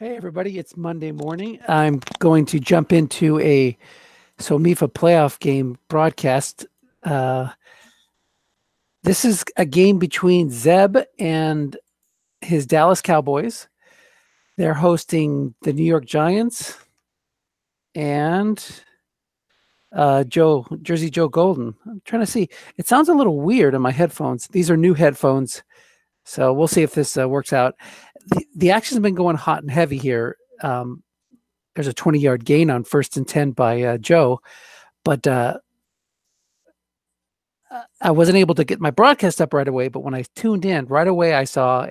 Hey everybody, it's Monday morning. I'm going to jump into a SOMIFA Playoff game broadcast. This is a game between Zeb and his Dallas Cowboys. They're hosting the New York Giants and Jersey Joe Golden. I'm trying to see. It sounds a little weird in my headphones. These are new headphones, so we'll see if this works out. The action's been going hot and heavy here. There's a 20-yard gain on 1st and 10 by Joe, but I wasn't able to get my broadcast up right away. But when I tuned in right away, I saw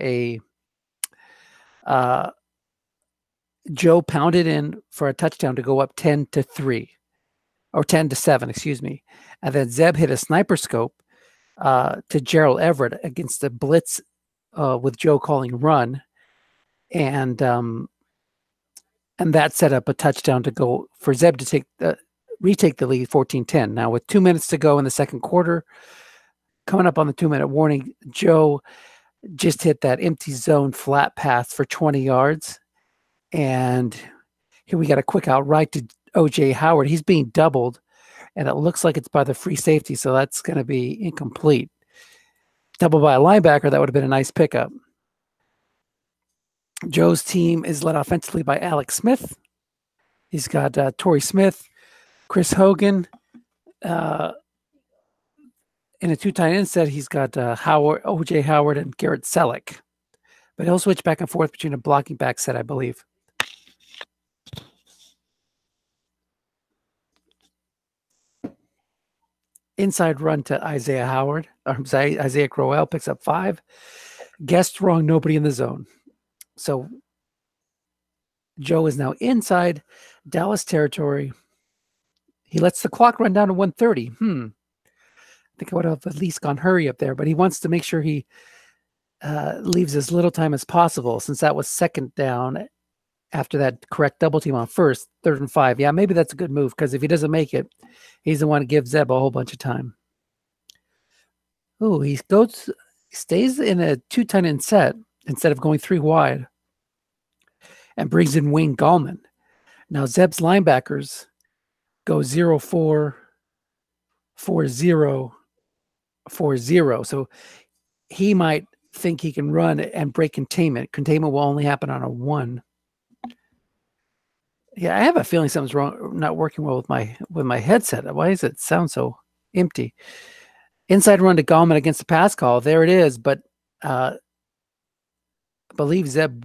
Joe pounded in for a touchdown to go up 10-3 or 10-7, excuse me. And then Zeb hit a sniper scope to Gerald Everett against the blitz with Joe calling run. And that set up a touchdown to go for Zeb to retake the lead 14-10. Now, with 2 minutes to go in the second quarter, coming up on the 2-minute warning, Joe just hit that empty zone flat pass for 20 yards. And here we got a quick out right to O.J. Howard. He's being doubled, and it looks like it's by the free safety, so that's going to be incomplete. Doubled by a linebacker, that would have been a nice pickup. Joe's team is led offensively by Alex Smith. He's got Torrey Smith, Chris Hogan. In a two tight end set, he's got Howard, O.J. Howard, and Garrett Selleck. But he'll switch back and forth between a blocking back set, I believe. Inside run to Isaiah Howard. Isaiah Crowell picks up 5. Guessed wrong, nobody in the zone. So Joe is now inside Dallas territory. He lets the clock run down to 1:30. I think I would have at least gone hurry up there, but he wants to make sure he leaves as little time as possible, since that was second down after that correct double team on first, 3rd and 5. Yeah, maybe that's a good move, because if he doesn't make it, he's the one to give Zeb a whole bunch of time. Oh, he stays in a 2 tight end set instead of going 3 wide, and brings in Wayne Gallman. Now Zeb's linebackers go 0-4, 4-0, 4-0. So he might think he can run and break containment. Containment will only happen on a 1. Yeah, I have a feeling something's wrong, not working well with my headset. Why does it sound so empty? Inside run to Gallman against the pass call. There it is, but I believe Zeb,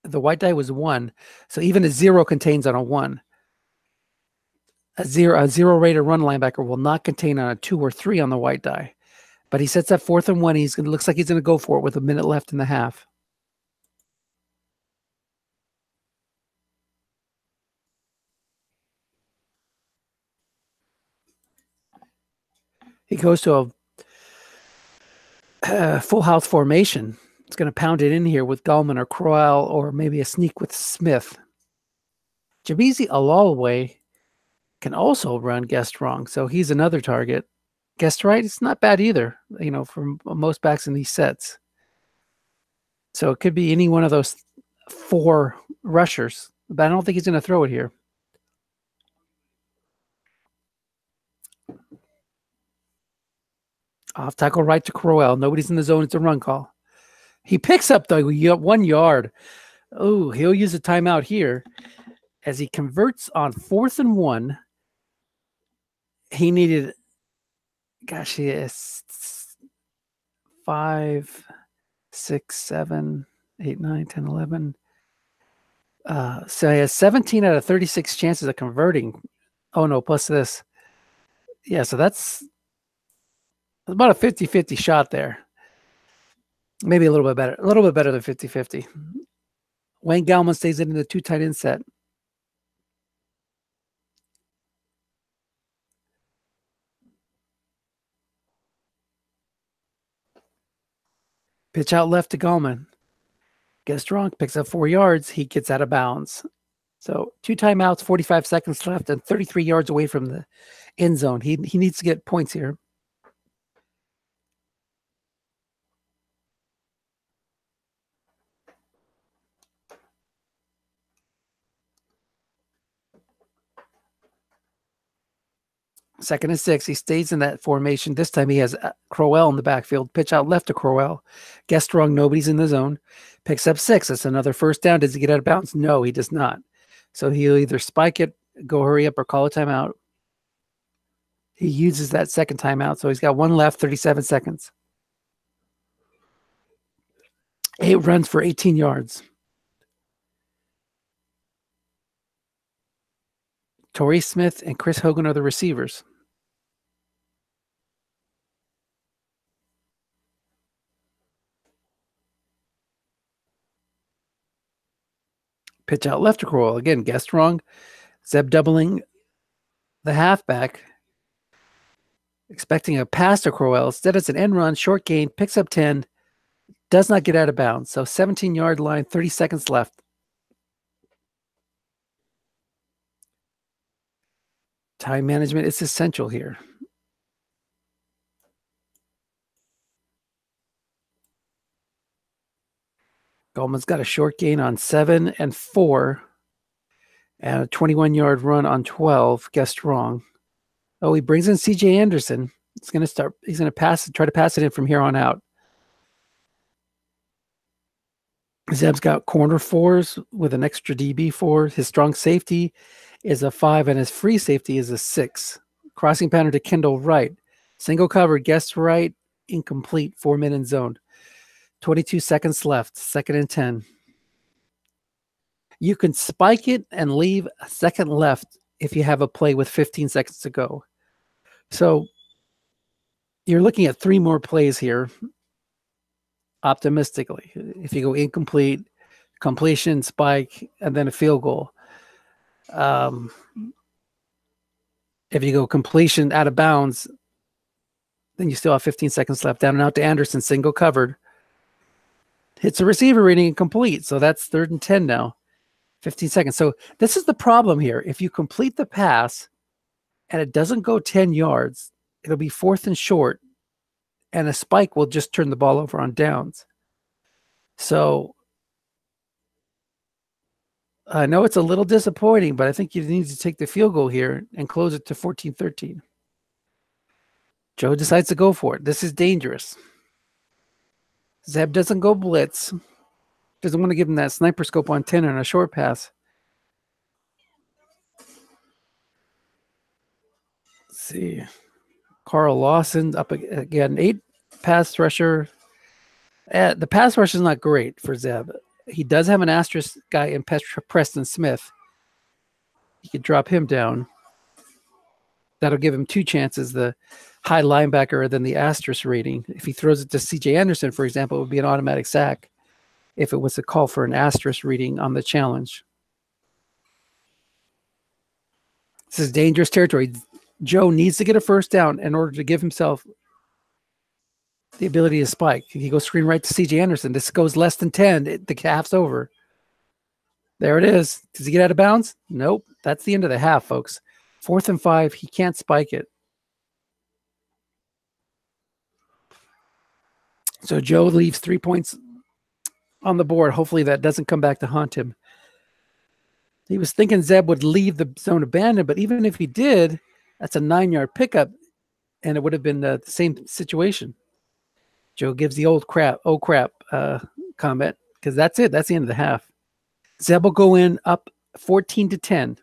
the white die was 1. So even a 0 contains on a 1. A zero rated run linebacker will not contain on a 2 or 3 on the white die. But he sets up 4th and 1. Looks like he's going to go for it with a minute left in the half. He goes to a full house formation. It's going to pound it in here with Gallman or Crowell, or maybe a sneak with Smith. Jabizi Alalway can also run guessed wrong, so he's another target. Guessed right, it's not bad either, for most backs in these sets. So it could be any one of those 4 rushers, but I don't think he's going to throw it here. Off tackle right to Crowell. Nobody's in the zone. It's a run call. He picks up the 1 yard. Oh, he'll use a timeout here as he converts on 4th and 1. He needed, he has 5, 6, 7, 8, 9, 10, 11. So he has 17 out of 36 chances of converting. Oh, no, plus this. Yeah, so that's about a 50-50 shot there. Maybe a little bit better than 50-50. Wayne Gallman stays in the 2 tight end set. Pitch out left to Gallman. Gets drunk, picks up 4 yards. He gets out of bounds. So 2 timeouts, 45 seconds left, and 33 yards away from the end zone. He needs to get points here. 2nd and 6. He stays in that formation. This time he has Crowell in the backfield. Pitch out left to Crowell. Guessed wrong. Nobody's in the zone. Picks up 6. It's another first down. Does he get out of bounds? No, he does not. So he'll either spike it, go hurry up, or call a timeout. He uses that second timeout. So he's got one left, 37 seconds. 8 runs for 18 yards. Torrey Smith and Chris Hogan are the receivers. Pitch out left to Crowell. Again, guessed wrong. Zeb doubling the halfback, expecting a pass to Crowell. Instead, it's an end run, short gain, picks up 10, does not get out of bounds. So 17-yard line, 30 seconds left. Time management is essential here. Goldman's got a short gain on 7 and 4 and a 21-yard run on 12. Guessed wrong. Oh, he brings in C.J. Anderson. He's going to pass it, try to pass it in from here on out. Zeb's got corner 4s with an extra DB 4. His strong safety is a 5 and his free safety is a 6. Crossing pattern to Kendall right. Single cover, guessed right, incomplete, 4-man in zone. 22 seconds left, 2nd and 10. You can spike it and leave a second left if you have a play with 15 seconds to go. So you're looking at 3 more plays here, optimistically. If you go incomplete, completion, spike, and then a field goal. If you go completion out of bounds, then you still have 15 seconds left. Down and out to Anderson, single covered. Hits a receiver reading incomplete. So that's 3rd and 10 now. 15 seconds. So this is the problem here. If you complete the pass and it doesn't go 10 yards, it'll be 4th and short, and a spike will just turn the ball over on downs. So I know it's a little disappointing, but I think you need to take the field goal here and close it to 14-13. Joe decides to go for it. This is dangerous. Zeb doesn't go blitz. Doesn't want to give him that sniper scope on 10 on a short pass. Let's see. Carl Lawson up again. 8 pass rusher. The pass rush is not great for Zeb. He does have an asterisk guy in Preston Smith. He could drop him down. That'll give him 2 chances. The high linebacker than the asterisk rating. If he throws it to C.J. Anderson, for example, it would be an automatic sack if it was a call for an asterisk reading on the challenge. This is dangerous territory. Joe needs to get a first down in order to give himself the ability to spike. He goes screen right to C.J. Anderson. This goes less than 10. The half's over. There it is. Does he get out of bounds? Nope. That's the end of the half, folks. 4th and 5. He can't spike it. So Joe leaves 3 points on the board. Hopefully that doesn't come back to haunt him. He was thinking Zeb would leave the zone abandoned, but even if he did, that's a 9-yard pickup, and it would have been the same situation. Joe gives the oh crap comment, because that's it. That's the end of the half. Zeb will go in up 14-10.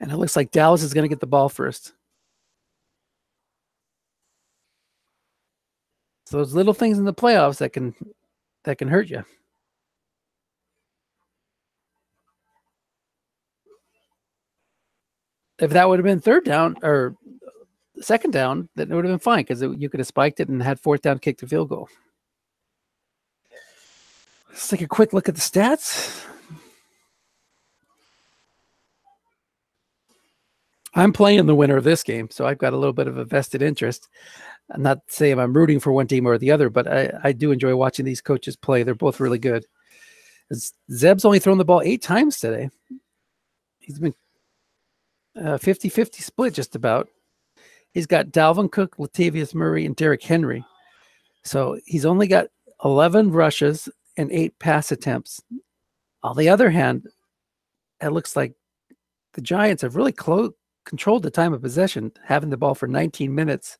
And it looks like Dallas is going to get the ball first. So those little things in the playoffs that can hurt you. If that would have been 3rd down or 2nd down, then it would have been fine because you could have spiked it and had 4th down, kicked the field goal. Let's take a quick look at the stats. I'm playing the winner of this game, so I've got a little bit of a vested interest. I'm not saying I'm rooting for one team or the other, but I do enjoy watching these coaches play. They're both really good. Zeb's only thrown the ball 8 times today. He's been 50-50 split just about. He's got Dalvin Cook, Latavius Murray, and Derrick Henry. So he's only got 11 rushes and 8 pass attempts. On the other hand, it looks like the Giants have really come controlled the time of possession, having the ball for 19 minutes.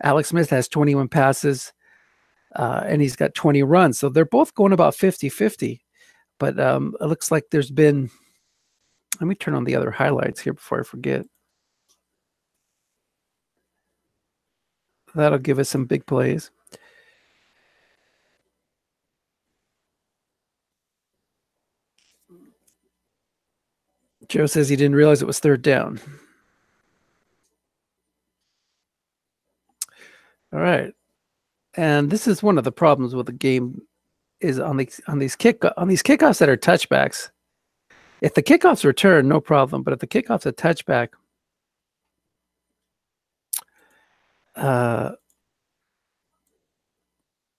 Alex Smith has 21 passes, and he's got 20 runs. So they're both going about 50-50. But it looks like there's been – let me turn on the other highlights here before I forget. That'll give us some big plays. Joe says he didn't realize it was third down. All right. And this is one of the problems with the game is on these kickoffs that are touchbacks. If the kickoffs return, no problem. But if the kickoff's a touchback,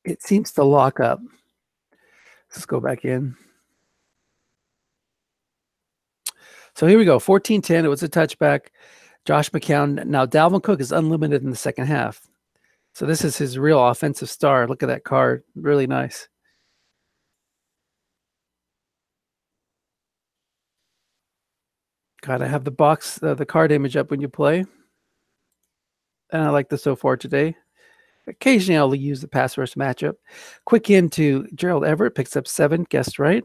it seems to lock up. Let's go back in. So here we go, 14-10. It was a touchback. Josh McCown. Now, Dalvin Cook is unlimited in the second half. So this is his real offensive star. Look at that card. Really nice. Got to have the box, the card image up when you play. And I like this so far today. Occasionally, I'll use the pass rush matchup. Quick into Gerald Everett. Picks up 7. Guessed right.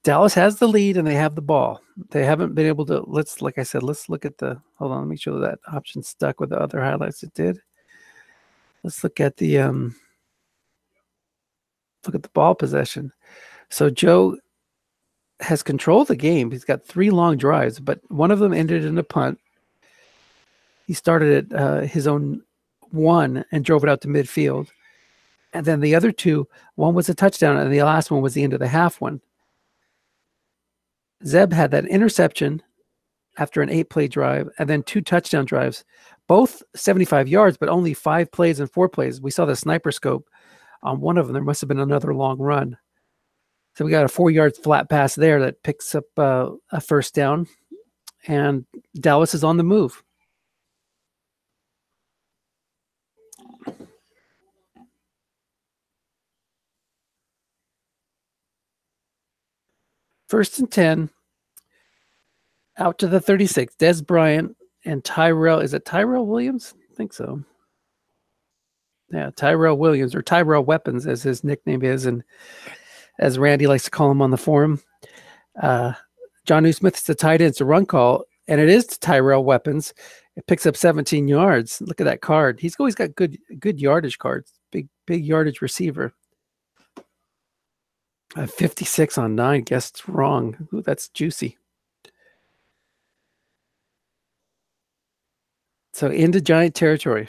Dallas has the lead and they have the ball. They haven't been able to, like I said, let's look at the, hold on, let me make sure that option stuck with the other highlights it did. Let's look at the ball possession. So Joe has controlled the game. He's got 3 long drives, but one of them ended in a punt. He started at his own 1 and drove it out to midfield. And then the other 2, one was a touchdown and the last one was the end of the half one. Zeb had that interception after an 8-play drive and then 2 touchdown drives, both 75 yards, but only 5 plays and 4 plays. We saw the sniper scope on one of them. There must have been another long run. So we got a 4-yard flat pass there that picks up a first down, and Dallas is on the move. First and 10, out to the 36. Des Bryant and Tyrell. Is it Tyrell Williams? I think so. Yeah, Tyrell Williams, or Tyrell Weapons, as his nickname is, and as Randy likes to call him on the forum. John Newsmith's the tight end. It's a run call, and it is to Tyrell Weapons. It picks up 17 yards. Look at that card. He's always got good yardage cards. Big yardage receiver. 56 on 9. Guessed wrong. Ooh, that's juicy. So into Giant territory.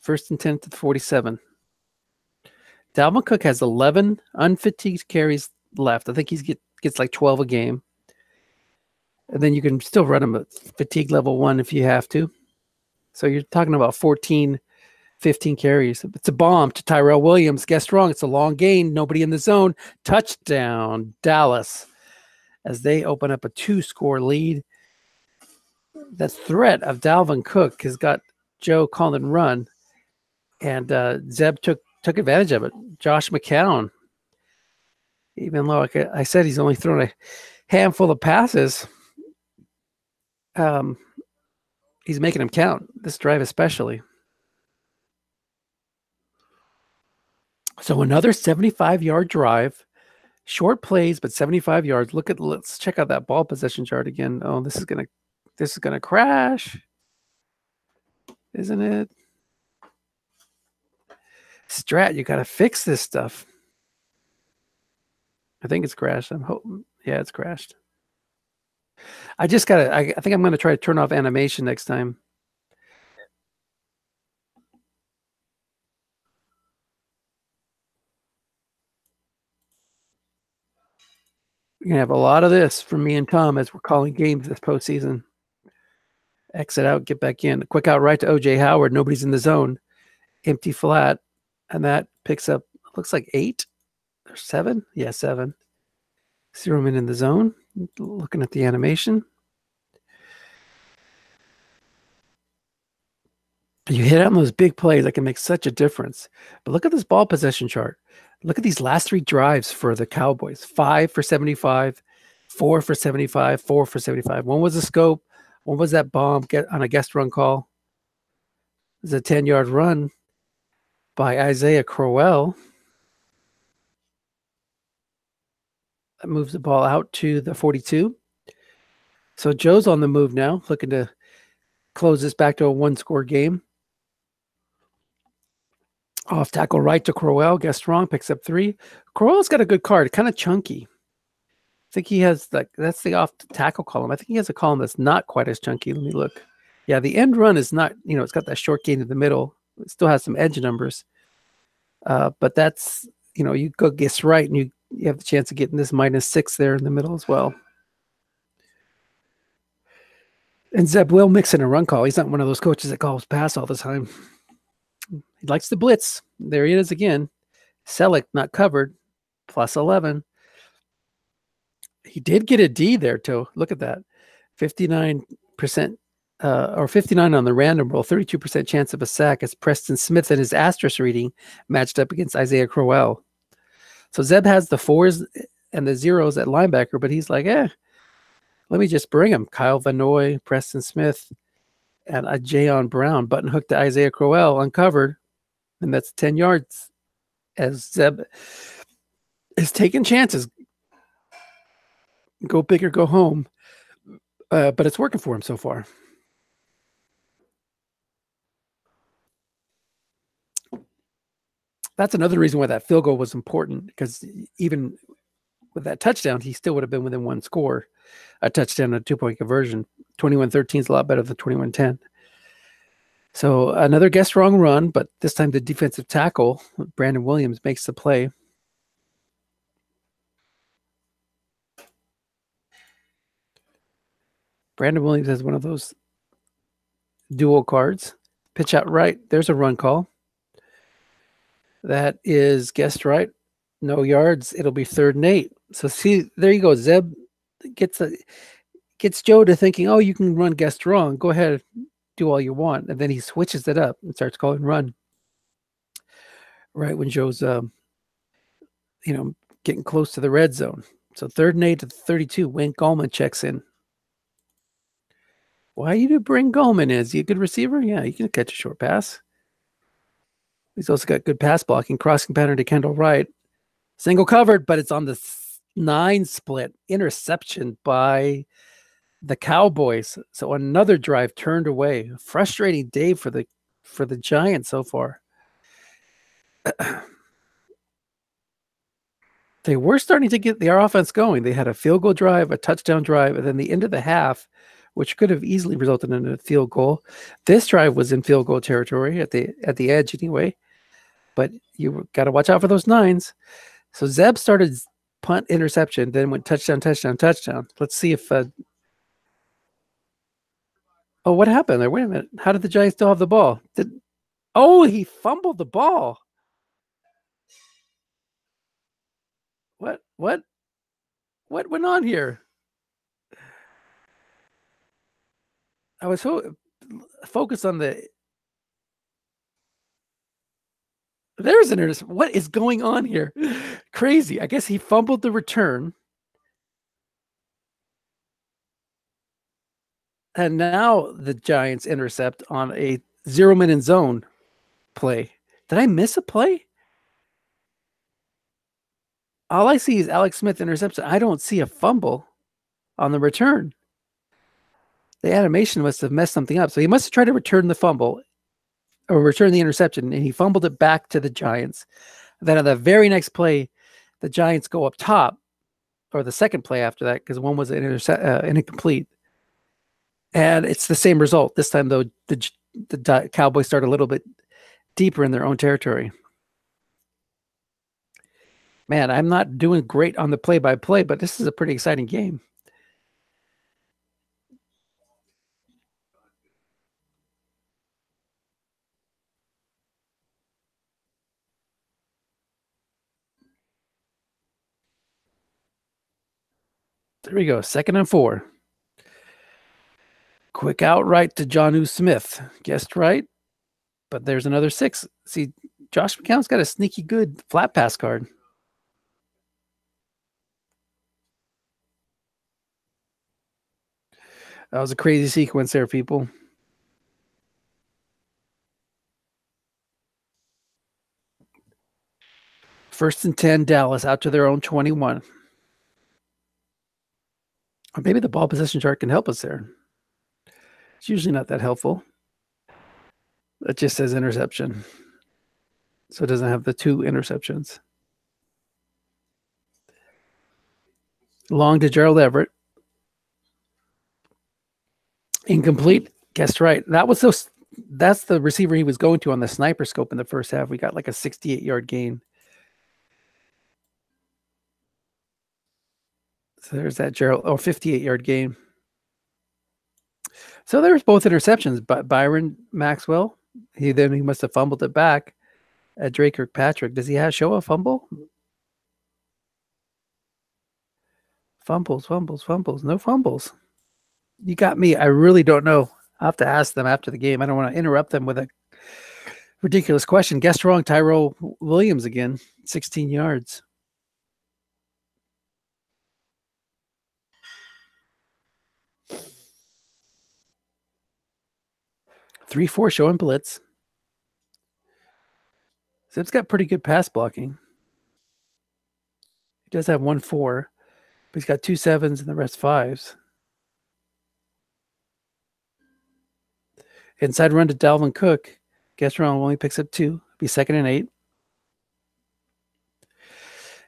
First and 10 to the 47. Dalvin Cook has 11 unfatigued carries left. I think he gets like 12 a game. And then you can still run him at fatigue level 1 if you have to. So you're talking about 14, 15 carries. It's a bomb to Tyrell Williams. Guessed wrong. It's a long gain. Nobody in the zone. Touchdown, Dallas, as they open up a 2-score lead. The threat of Dalvin Cook has got Joe calling run, and Zeb took advantage of it. Josh McCown, even though I said he's only thrown a handful of passes, he's making them count, this drive especially. So another 75-yard drive, short plays, but 75 yards. Let's check out that ball possession chart again. Oh, this is gonna crash, isn't it? Strat, you gotta fix this stuff. I think it's crashed. I'm hoping. Yeah, it's crashed. I think I'm gonna try to turn off animation next time. We're gonna have a lot of this from me and Tom as we're calling games this postseason. Exit out, get back in. A quick out right to O.J. Howard. Nobody's in the zone. Empty flat. And that picks up, looks like 8 or 7. Yeah, 7. Zero in the zone. Looking at the animation. You hit on those big plays that can make such a difference. But look at this ball possession chart. Look at these last 3 drives for the Cowboys. 5 for 75, 4 for 75, 4 for 75. One was a scope. What was that bomb get on a guest run call? It's a 10-yard run by Isaiah Crowell. That moves the ball out to the 42. So Joe's on the move now, looking to close this back to a one-score game. Off tackle right to Crowell. Guessed wrong. Picks up 3. Crowell's got a good card. Kind of chunky. I think he has that's the off tackle column. I think he has a column that's not quite as chunky. Let me look. Yeah, the end run is not, it's got that short gain in the middle. It still has some edge numbers. But that's, you go guess right and you have the chance of getting this -6 there in the middle as well. And Zeb will mix in a run call. He's not one of those coaches that calls pass all the time. He likes to blitz. There he is again. Selleck not covered. +11. He did get a D there, too. Look at that. 59% or 59 on the random roll. 32% chance of a sack as Preston Smith and his asterisk reading matched up against Isaiah Crowell. So Zeb has the 4s and the 0s at linebacker, but he's like, let me just bring him. Kyle Vanoy, Preston Smith, and a Jayon Brown button hook to Isaiah Crowell uncovered. And that's 10 yards as Zeb is taking chances. Go big or go home. But it's working for him so far. That's another reason why that field goal was important, because even with that touchdown, he still would have been within one score. A touchdown, a 2-point conversion. 21-13 is a lot better than 21-10. So another guess wrong run, but this time the defensive tackle, Brandon Williams, makes the play. Brandon Williams has one of those dual cards. Pitch out right. There's a run call. That is guessed right. No yards. It'll be 3rd and 8. So see, there you go. Zeb gets Joe to thinking, oh, you can run guessed wrong. Go ahead, do all you want. And then he switches it up and starts calling run. Right when Joe's, getting close to the red zone. So 3rd and 8 to 32. Wayne Gallman checks in. Why you do bring Gallman in? Is he a good receiver? Yeah, he can catch a short pass. He's also got good pass blocking. Crossing pattern to Kendall Wright. Single covered, but it's on the 9 split. Interception by the Cowboys. So another drive turned away. Frustrating day for the Giants so far. They were starting to get their offense going. They had a field goal drive, a touchdown drive, and then the end of the half, which could have easily resulted in a field goal. This drive was in field goal territory at the edge anyway. But you got to watch out for those 9s. So Zeb started punt, interception, then went touchdown, touchdown, touchdown. Let's see if what happened there? Wait a minute. How did the Giants still have the ball? He fumbled the ball. What went on here? I was so focused on the. There's an interception. What is going on here? Crazy. I guess he fumbled the return. And now the Giants intercept on a 0-minute zone play. Did I miss a play? All I see is Alex Smith interception. I don't see a fumble on the return. The animation must have messed something up. So he must have tried to return the fumble or return the interception, and he fumbled it back to the Giants. Then on the very next play, the Giants go up top, or the second play after that, because one was an incomplete. And it's the same result. This time, though, the Cowboys start a little bit deeper in their own territory. Man, I'm not doing great on the play-by-play, but this is a pretty exciting game. There we go. 2nd and 4. Quick out right to Jonnu Smith. Guessed right. But there's another 6. See, Josh McCown's got a sneaky good flat pass card. That was a crazy sequence there, people. First and 10, Dallas out to their own 21. Or maybe the ball position chart can help us there. It's usually not that helpful. It just says interception. So it doesn't have the 2 interceptions. Long to Gerald Everett. Incomplete. Guessed right. That's the receiver he was going to on the sniper scope in the first half. We got like a 68-yard gain. So there's that Gerald, 58-yard gain. So there's both interceptions, but Byron Maxwell, he must have fumbled it back at Drake Kirkpatrick. Does he show a fumble? Fumbles. No fumbles. You got me. I really don't know. I'll have to ask them after the game. I don't want to interrupt them with a ridiculous question. Guessed wrong, Tyrell Williams again, 16 yards. Three, 4 showing blitz. Zip's got pretty good pass blocking. He does have 1-4, but he's got 2 7s and the rest 5s. Inside run to Dalvin Cook. Guess wrong, only picks up 2. Be 2nd and 8.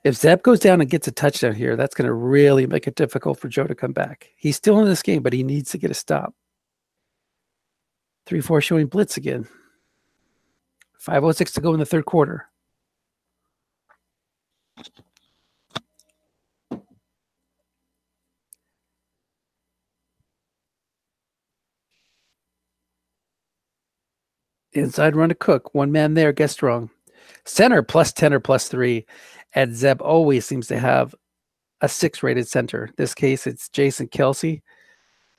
If Zeb goes down and gets a touchdown here, that's going to really make it difficult for Joe to come back. He's still in this game, but he needs to get a stop. 3-4 showing blitz again. 5:06 to go in the third quarter. Inside run to Cook. 1 man there. Guessed wrong. Center +10 or +3. And Zeb always seems to have a 6 rated center. In this case, it's Jason Kelsey.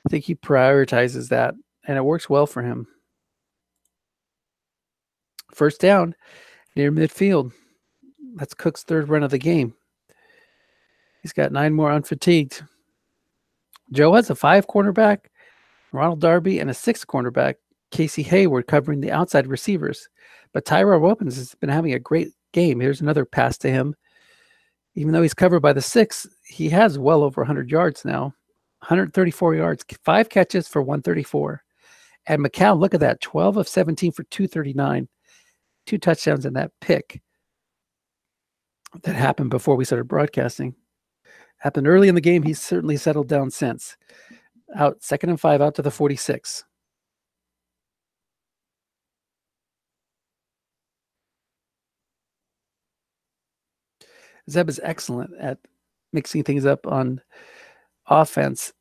I think he prioritizes that, and it works well for him. First down near midfield. That's Cook's 3rd run of the game. He's got 9 more unfatigued. Joe has a 5 cornerback, Ronald Darby, and a 6 cornerback, Casey Hayward, covering the outside receivers. But Tyrell Wilkins has been having a great game. Here's another pass to him. Even though he's covered by the 6, he has well over 100 yards now. 134 yards, 5 catches for 134. And McCown, look at that, 12 of 17 for 239. 2 touchdowns in that pick that happened before we started broadcasting. Happened early in the game. He's certainly settled down since. Out 2nd and 5 out to the 46. Zeb is excellent at mixing things up on offense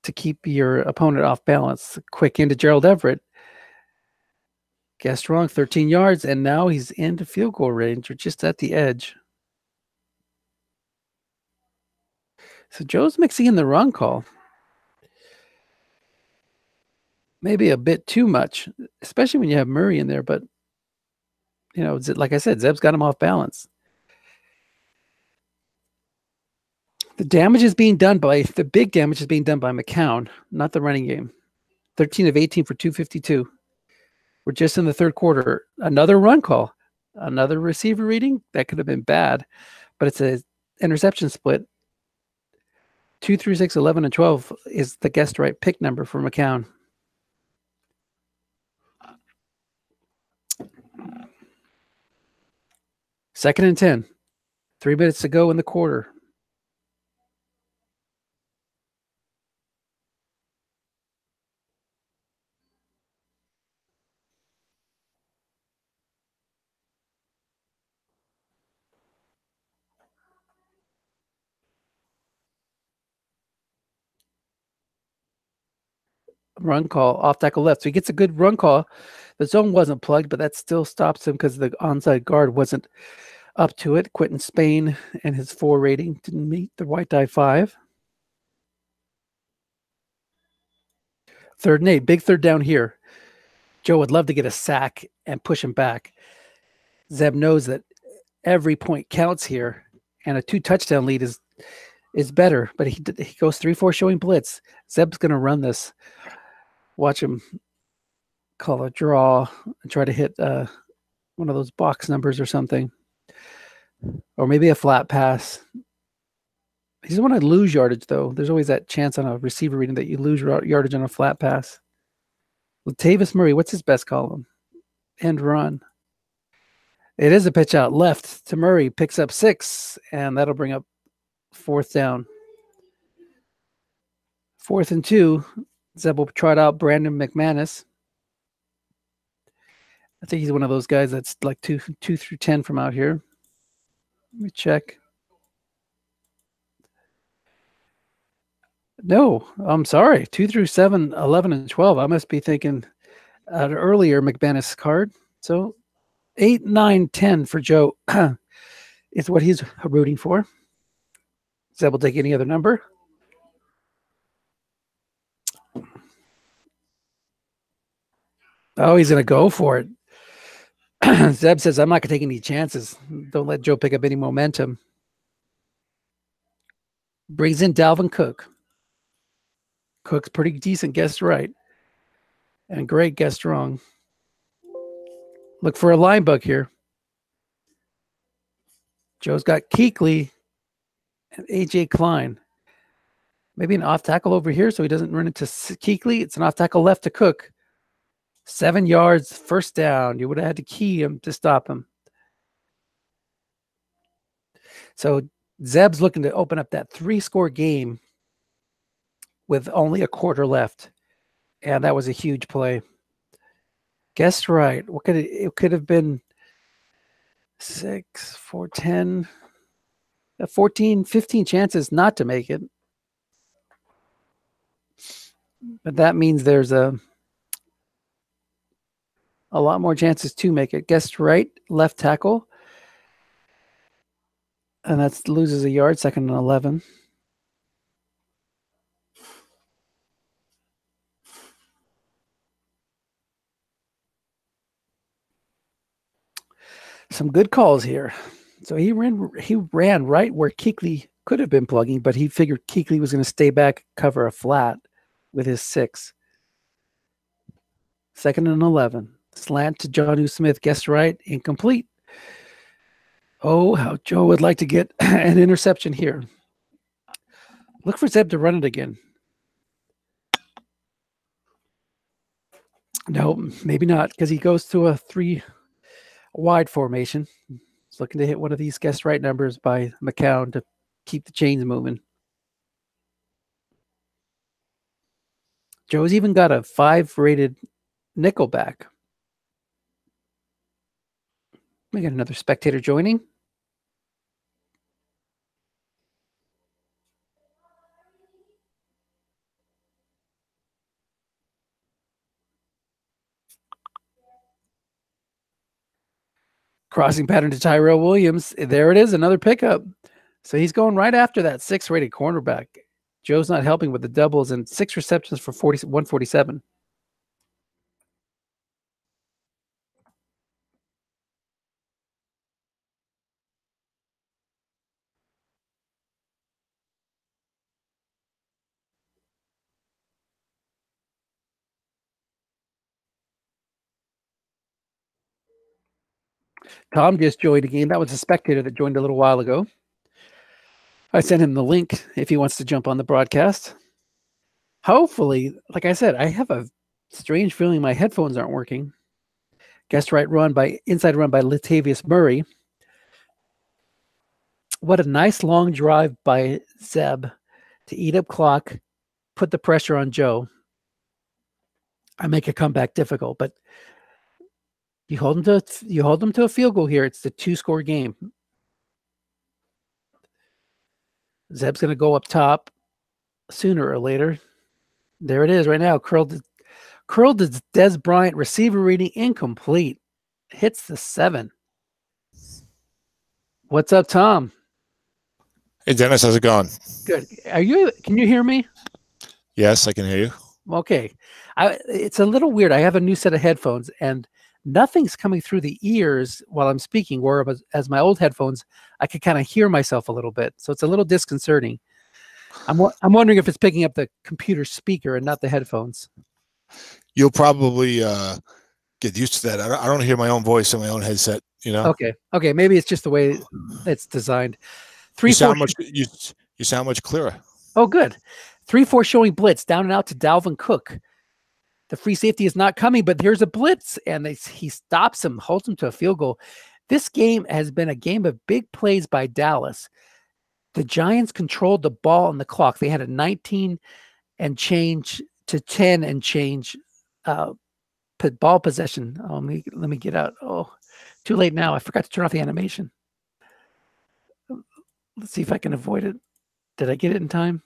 to keep your opponent off balance. Quick into Gerald Everett. Guessed wrong, 13 yards, and now he's into field goal range, or just at the edge. So Joe's mixing in the run call. Maybe a bit too much, especially when you have Murray in there, but, like I said, Zeb's got him off balance. The big damage is being done by McCown, not the running game. 13 of 18 for 252. We're just in the third quarter. Another run call, another receiver reading. That could have been bad, but it's an interception split. 2, 3, 6, 11, and 12 is the guessed right pick number for McCown. Second and 10. 3 minutes to go in the quarter. Run call, off tackle left. So he gets a good run call. The zone wasn't plugged, but that still stops him because the onside guard wasn't up to it. Quentin Spain and his 4 rating didn't meet the white die 5. 3rd and 8, big third down here. Joe would love to get a sack and push him back. Zeb knows that every point counts here, and a 2 touchdown lead is is better, but he goes 3-4 showing blitz. Zeb's going to run this. Watch him call a draw and try to hit one of those box numbers or something. Or maybe a flat pass. He doesn't want to lose yardage, though. There's always that chance on a receiver reading that you lose yardage on a flat pass. Latavius Murray, what's his best column? End run. It is a pitch out left to Murray. Picks up 6, and that'll bring up 4th down. 4th and 2. Zeb will trot out Brandon McManus. I think he's one of those guys that's like 2 through 10 from out here. Let me check. No, I'm sorry. 2 through 7, 11, and 12. I must be thinking an earlier McManus card. So 8, 9, 10 for Joe is what he's rooting for. Zeb will take any other number. Oh, he's going to go for it. Zeb says, I'm not going to take any chances. Don't let Joe pick up any momentum. Brings in Dalvin Cook. Cook's pretty decent, guessed right. And great, guessed wrong. Look for a line bug here. Joe's got Kuechly and A.J. Klein. Maybe an off tackle over here so he doesn't run into Kuechly. It's an off tackle left to Cook. 7 yards, 1st down. You would have had to key him to stop him. So Zeb's looking to open up that 3-score game with only a quarter left. And that was a huge play. Guessed right. What could it could have been 6, 4, 10, 14, 15 chances not to make it. But that means there's a lot more chances to make it. Guessed right, left tackle. And that loses a yard, 2nd and 11. Some good calls here. So he ran right where Kuechly could have been plugging, but he figured Kuechly was going to stay back, cover a flat with his 6. 2nd and 11. Slant to Jonnu Smith. Guessed right. Incomplete. Oh, how Joe would like to get an interception here. Look for Zeb to run it again. No, maybe not, because he goes to a 3-wide formation. He's looking to hit one of these guessed right numbers by McCown to keep the chains moving. Joe's even got a 5-rated nickelback. We got another spectator joining. Crossing pattern to Tyrell Williams. There it is, another pickup. So he's going right after that 6-rated cornerback. Joe's not helping with the doubles and 6 receptions for 147. Tom just joined again. That was a spectator that joined a little while ago. I sent him the link if he wants to jump on the broadcast. Hopefully, like I said, I have a strange feeling my headphones aren't working. Guessed right inside run by Latavius Murray. What a nice long drive by Zeb to eat up clock, put the pressure on Joe. I make a comeback difficult, but you hold them to a field goal here. It's the 2-score game. Zeb's going to go up top sooner or later. There it is right now. Curled to Des Bryant. Receiver reading incomplete. Hits the 7. What's up, Tom? Hey, Dennis. How's it going? Good. Can you hear me? Yes, I can hear you. Okay. It's a little weird. I have a new set of headphones, and nothing's coming through the ears while I'm speaking, whereas my old headphones, I could kind of hear myself a little bit. So it's a little disconcerting. I'm wondering if it's picking up the computer speaker and not the headphones. You'll probably get used to that. I don't hear my own voice in my own headset. Okay. Maybe it's just the way it's designed. You sound much clearer. Oh, good. 3-4 showing blitz down and out to Dalvin Cook. The free safety is not coming, but here's a blitz, and he stops him, holds him to a field goal. This game has been a game of big plays by Dallas. The Giants controlled the ball and the clock. They had a 19 and change to 10 and change ball possession. Oh, let me get out. Oh, too late now. I forgot to turn off the animation. Let's see if I can avoid it. Did I get it in time?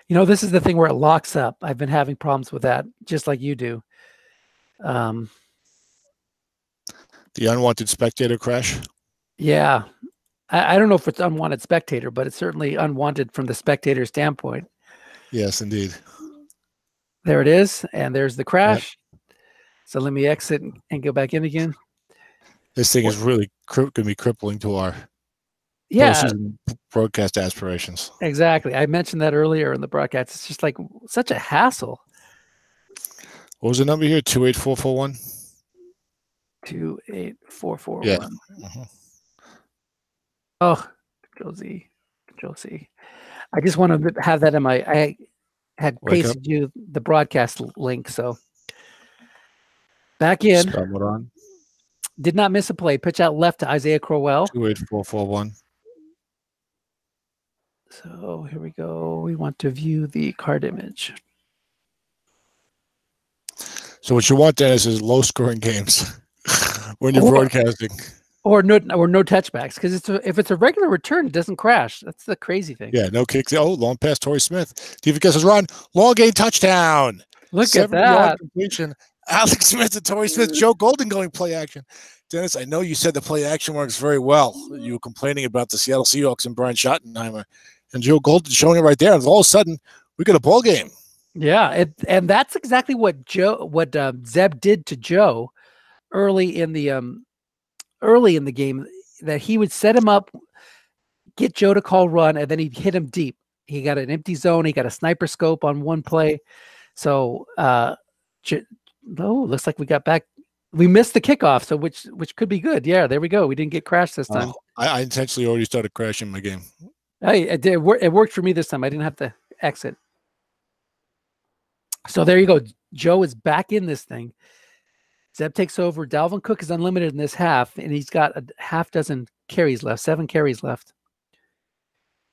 This is the thing where it locks up. I've been having problems with that, just like you do. The unwanted spectator crash? Yeah. I don't know if it's unwanted spectator, but it's certainly unwanted from the spectator standpoint. Yes, indeed. There it is. And there's the crash. Yep. So let me exit and go back in again. This thing is really going to be crippling to our broadcast aspirations. Exactly. I mentioned that earlier in the broadcast. It's just like such a hassle. What was the number here? 28441? 28441. Yeah. Oh, Control C. I just want to have that in I had pasted you the broadcast link. So back in. Did not miss a play. Pitch out left to Isaiah Crowell. 28441. So here we go. We want to view the card image. So what you want, Dennis, is low-scoring games when you're broadcasting. Or no touchbacks, because if it's a regular return, it doesn't crash. That's the crazy thing. Yeah, no kicks. Oh, long pass, Torrey Smith. Steve guesses run. Long gain touchdown. Look at that. Completion. Alex Smith and Torrey Smith. Joe Golden going play action. Dennis, I know you said the play action works very well. You were complaining about the Seattle Seahawks and Brian Schottenheimer. And Joe Golden showing it right there. And all of a sudden, we got a ball game. Yeah, and that's exactly what Zeb did to Joe early in the game. That he would set him up, get Joe to call run, and then he'd hit him deep. He got an empty zone. He got a sniper scope on one play. So, looks like we got back. We missed the kickoff, so which could be good. Yeah, there we go. We didn't get crashed this time. I intentionally already started crashing my game. Hey, it worked for me this time. I didn't have to exit. So there you go. Joe is back in this thing. Zeb takes over. Dalvin Cook is unlimited in this half, and he's got a half dozen carries left, 7 carries left.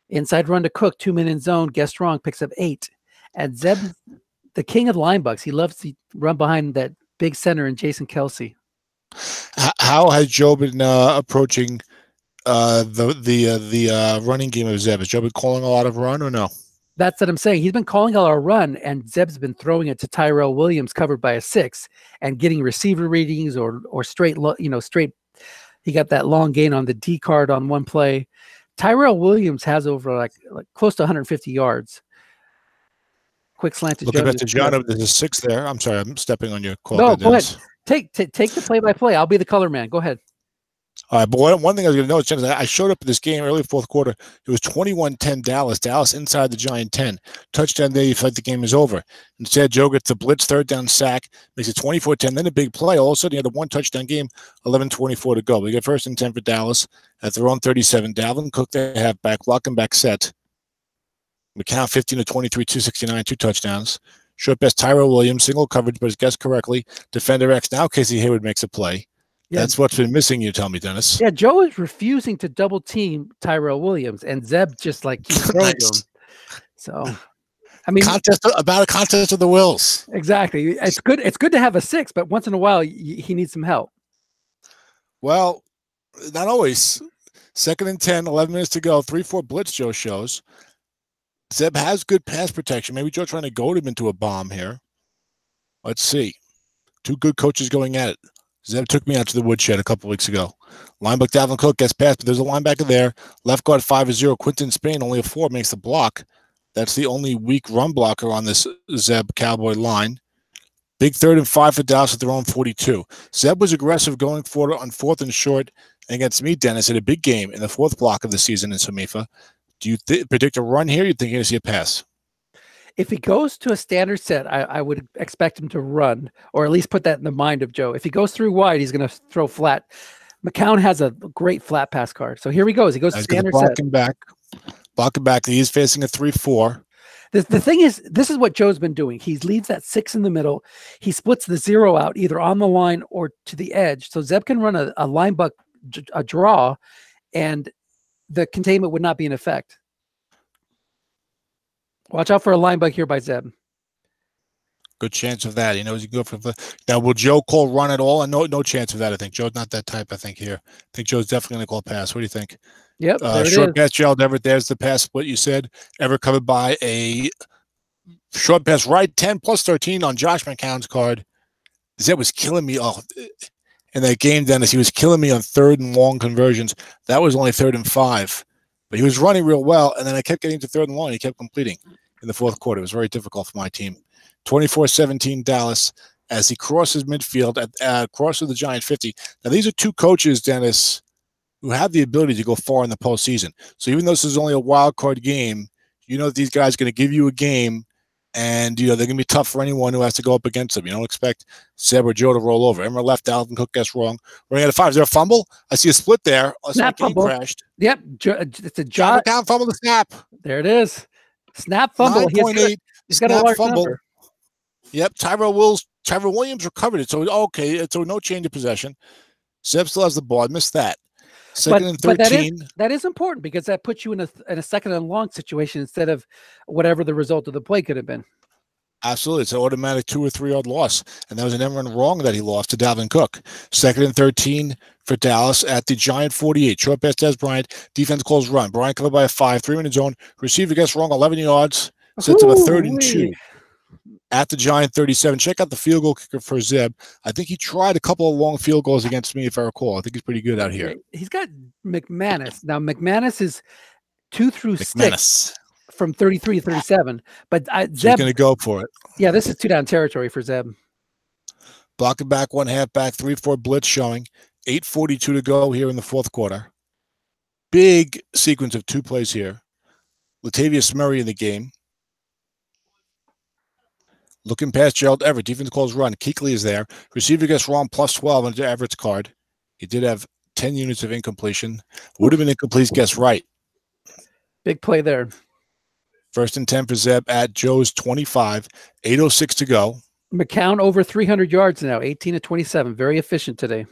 Inside run to Cook, 2-minute zone. Guessed wrong, picks up 8. And Zeb, the king of the line bucks, he loves to run behind that big center in Jason Kelsey. How has Joe been approaching the running game of Zeb? Has Joe been calling a lot of run or no? That's what I'm saying. He's been calling out a run, and Zeb's been throwing it to Tyrell Williams, covered by a 6, and getting receiver readings or straight. He got that long gain on the D card on one play. Tyrell Williams has over like close to 150 yards. Quick slant to Joe. Looking at John, there's a 6 there. I'm sorry, I'm stepping on your call. No, go ahead. Take the play-by-play. I'll be the color man. Go ahead. All right, but one thing I was going to notice, I showed up at this game early fourth quarter. It was 21-10 Dallas. Dallas inside the Giant 10. Touchdown there, you feel like the game is over. Instead, Joe gets the blitz, third down sack, makes it 24-10, then a big play. All of a sudden, he had a 1-touchdown game, 11-24 to go. We get 1st and 10 for Dallas at their own 37. Dalvin Cook, they have back, blocking back set. We count 15-23, 269, 2 touchdowns. Short pass, Tyrell Williams, single coverage, but is guessed correctly. Defender X. Now Casey Hayward makes a play. Yeah. That's what's been missing, you tell me, Dennis. Yeah, Joe is refusing to double team Tyrell Williams, and Zeb just keeps throwing him. So, I mean, about a contest of the wills. Exactly. It's good. It's good to have a 6, but once in a while, he needs some help. Well, not always. 2nd and 10, 11 minutes to go. 3-4 blitz. Joe shows. Zeb has good pass protection. Maybe Joe trying to goad him into a bomb here. Let's see. 2 good coaches going at it. Zeb took me out to the woodshed a couple weeks ago. Linebacker Dalvin Cook gets past, but there's a linebacker there. Left guard 5-0. Quinton Spain, only a 4, makes the block. That's the only weak run blocker on this Zeb Cowboy line. Big 3rd and 5 for Dallas at their own 42. Zeb was aggressive going forward on 4th and short. And against me, Dennis, had a big game in the 4th block of the season in SOMIFA. Do you predict a run here? You think you're going to see a pass? If he goes to a standard set, I would expect him to run, or at least put that in the mind of Joe. If he goes through wide, he's going to throw flat. McCown has a great flat pass card. So here he goes. He goes to standard set. Block him back. Block him back. He is facing a 3-4. The thing is, this is what Joe's been doing. He leaves that 6 in the middle. He splits the 0 out either on the line or to the edge. So Zeb can run a line buck, a draw, and the containment would not be in effect. Watch out for a line buck here by Zeb. Good chance of that. He knows he can go for now. Will Joe call run at all? And no chance of that. I think Joe's not that type. I think here. I think Joe's definitely going to call pass. What do you think? Yep. Short pass, Gerald Everett. There's the pass split you said. Everett covered by a short pass right 10 plus 13 on Josh McCown's card. Zeb was killing me in that game, Dennis. He was killing me on 3rd and long conversions. That was only 3rd and 5. But he was running real well, and then I kept getting to 3rd and long, and he kept completing in the 4th quarter. It was very difficult for my team. 24-17 Dallas as he crosses midfield, crosses the Giant 50. Now, these are two coaches, Dennis, who have the ability to go far in the postseason. So even though this is only a wild card game, you know that these guys are going to give you a game, and they're going to be tough for anyone who has to go up against them. You don't expect Zeb or Joe to roll over. Emmer left, Dalvin Cook gets wrong. Running out of 5. Is there a fumble? I see a split there. Snap fumble. Crashed. Yep. It's a Josh McCown fumble the snap. There it is. Snap fumble. 9.8. He's got a large fumble. Number. Yep. Tyrell Williams recovered it. So, okay. So no change of possession. Zeb still has the ball. I missed that. 2nd and 13. But that is important because that puts you in a 2nd and long situation instead of whatever the result of the play could have been. Absolutely. It's an automatic 2 or 3 yard loss. And that was an end run wrong that he lost to Dalvin Cook. 2nd and 13 for Dallas at the Giant 48. Short pass Des Bryant. Defense calls run. Bryant covered by a 5. 3-minute zone. Receiver gets wrong 11 yards. Sets up a 3rd and 2 at the Giant 37. Check out the field goal kicker for Zeb. I think he tried a couple of long field goals against me, if I recall. I think he's pretty good out here. He's got McManus. Now, McManus is 2 through 6 from 33 to 37. But Zeb going to go for it. Yeah, this is 2-down territory for Zeb. Blocking back, 1 halfback, 3-4 blitz showing. 8:42 to go here in the 4th quarter. Big sequence of 2 plays here. Latavius Murray in the game. Looking past Gerald Everett. Defense calls run. Kuechly is there. Receiver gets wrong, plus 12 on Everett's card. He did have 10 units of incompletion. Would have been incomplete, guess right. Big play there. 1st and 10 for Zeb at Joe's 25. 8:06 to go. McCown over 300 yards now, 18 to 27. Very efficient today.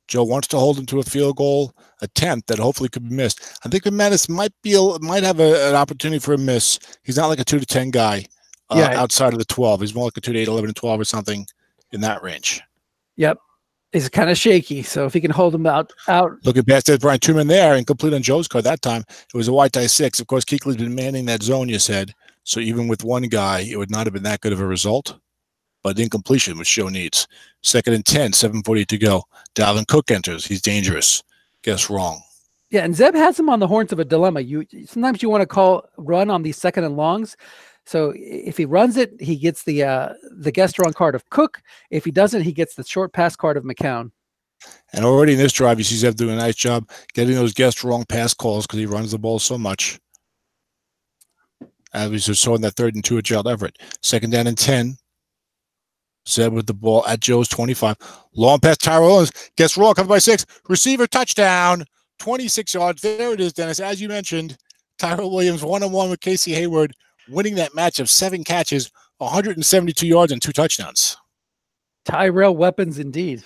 Joe wants to hold him to a field goal attempt that hopefully could be missed. I think McManus might have an opportunity for a miss. He's not like a 2 to 10 guy. Outside of the 12. He's more like a 2 to 8, 11 to 12 or something in that range. Yep. He's kind of shaky. So if he can hold him out. Looking past that, Brian, 2 men there and complete on Joe's card that time. It was a white tie 6. Of course, Kuechly's been manning that zone, you said. So even with 1 guy, it would not have been that good of a result. But incompletion, which Joe needs. 2nd and 10, 7:48 to go. Dalvin Cook enters. He's dangerous. Guess wrong. Yeah, and Zeb has him on the horns of a dilemma. Sometimes you want to call run on these 2nd and longs. So if he runs it, he gets the guest wrong card of Cook. If he doesn't, he gets the short pass card of McCown. And already in this drive, you see Zeb doing a nice job getting those guest wrong pass calls because he runs the ball so much. As we just saw in that 3rd and 2 at Gerald Everett. 2nd down and 10. Zeb with the ball at Joe's 25. Long pass, Tyrell Williams gets wrong, covered by 6. Receiver touchdown, 26 yards. There it is, Dennis. As you mentioned, Tyrell Williams 1-on-1 with Casey Hayward, winning that match of 7 catches, 172 yards, and 2 touchdowns. Tyrell weapons indeed.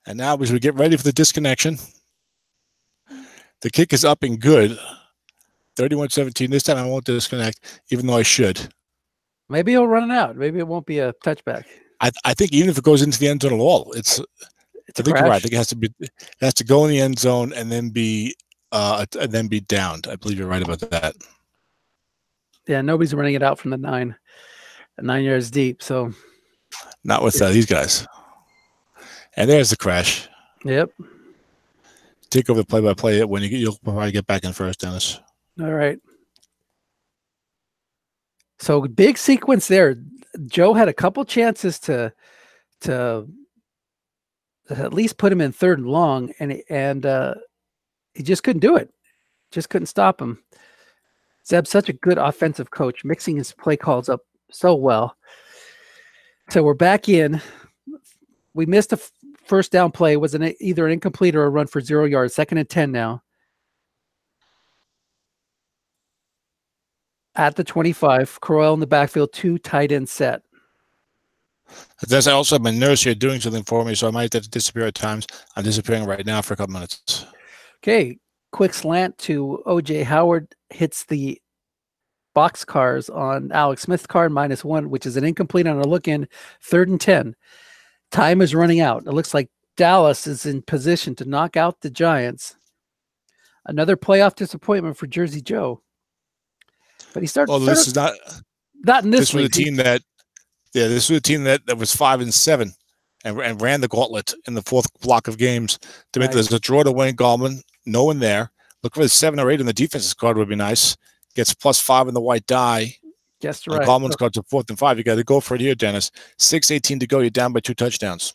And now as we get ready for the disconnection, the kick is up and good. 31-17. This time I won't disconnect, even though I should. Maybe he'll run it out. Maybe it won't be a touchback. I think even if it goes into the end zone at all, I think you're right. I think it has to go in the end zone and then be downed. I believe you're right about that. Yeah, nobody's running it out from the 9 yards deep. So not with these guys. And there's the crash. Yep. Take over the play-by-play when you'll probably get back in first, Dennis. All right. So big sequence there. Joe had a couple chances to at least put him in 3rd and long, and he just couldn't do it. Just couldn't stop him. Zeb's such a good offensive coach, mixing his play calls up so well. So we're back in. We missed a first down play. Was either an incomplete or a run for 0 yards. 2nd and 10 now. At the 25, Crowell in the backfield, 2 tight end set. I also have my nurse here doing something for me, so I might have to disappear at times. I'm disappearing right now for a couple minutes. Okay, quick slant to O.J. Howard, hits the box cars on Alex Smith's card, -1, which is an incomplete on a look-in, 3rd and 10. Time is running out. It looks like Dallas is in position to knock out the Giants. Another playoff disappointment for Jersey Joe. But he started. Well, this is not in this. This was a team that, this was a team that was 5-7 and ran the gauntlet in the 4th block of games to make this a draw to Wayne Gallman. No one there. Look for the 7 or 8 on the defense's card would be nice. Gets +5 in the white die. Guess right. Gallman's card to 4th and 5. You got to go for it here, Dennis. 6:18 to go. You're down by 2 touchdowns.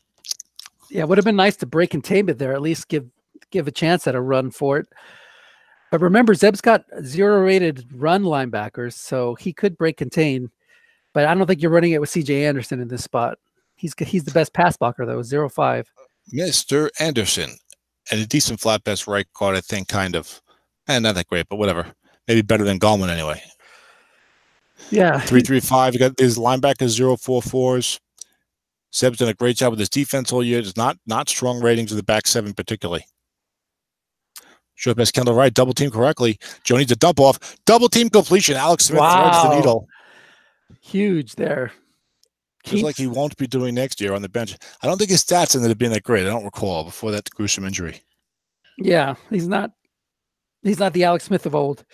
Yeah, it would have been nice to break containment there. At least give a chance at a run for it. But remember, Zeb's got 0-rated run linebackers, so he could break contain. But I don't think you're running it with C.J. Anderson in this spot. He's the best pass blocker, though, 0-5. Mr. Anderson. And a decent flat pass right card, I think, kind of. And not that great, but whatever. Maybe better than Gallman anyway. Yeah. 3-3-5. You got his linebackers 0-4-4s. Zeb's done a great job with his defense all year. There's not strong ratings of the back 7 particularly. Short pass, Kendall Wright, double team correctly. Joe needs a dump off. Double team completion. Alex Smith threads the needle. Huge there. Just like he won't be doing next year on the bench. I don't think his stats ended up being that great. I don't recall before that gruesome injury. Yeah, he's not the Alex Smith of old,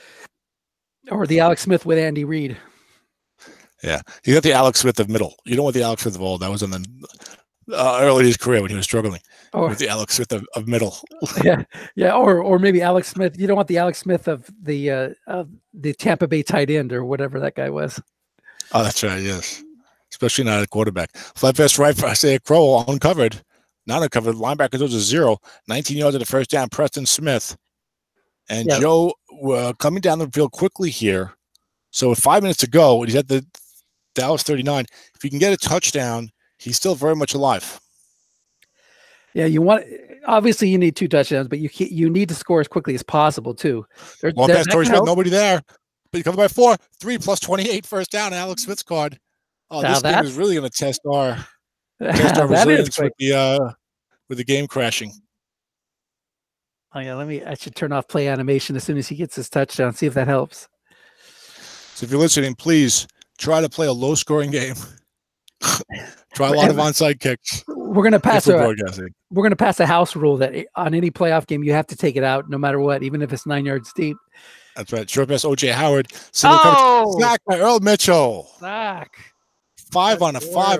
or the Alex Smith with Andy Reid. Yeah, he got the Alex Smith of middle. You don't want the Alex Smith of old. That was in the early in his career when he was struggling. With the Alex Smith of middle. Yeah, or maybe Alex Smith. You don't want the Alex Smith of the Tampa Bay tight end or whatever that guy was. Oh, that's right. Yes, especially not a quarterback. Flat pass right for Isaiah Crowell, uncovered, not uncovered. Linebacker goes to 0. 19 yards at the first down. Preston Smith and Joe coming down the field quickly here. So with 5 minutes to go, he's at the Dallas 39. If he can get a touchdown, he's still very much alive. Yeah, obviously you need 2 touchdowns, but you need to score as quickly as possible too. Long pass, Torrey Smith, nobody there. But you cover by 4, 3 + 28 first down. Alex Smith's card. Oh, this game is really going to test our resilience with the game crashing. Oh yeah, I should turn off play animation as soon as he gets his touchdown. See if that helps. So if you're listening, please try to play a low-scoring game. Try a lot of onside kicks. We're going to pass a house rule that on any playoff game you have to take it out no matter what, even if it's 9 yards deep. That's right. Short pass, O.J. Howard. Sack by Earl Mitchell. Sack. 5 on a 5.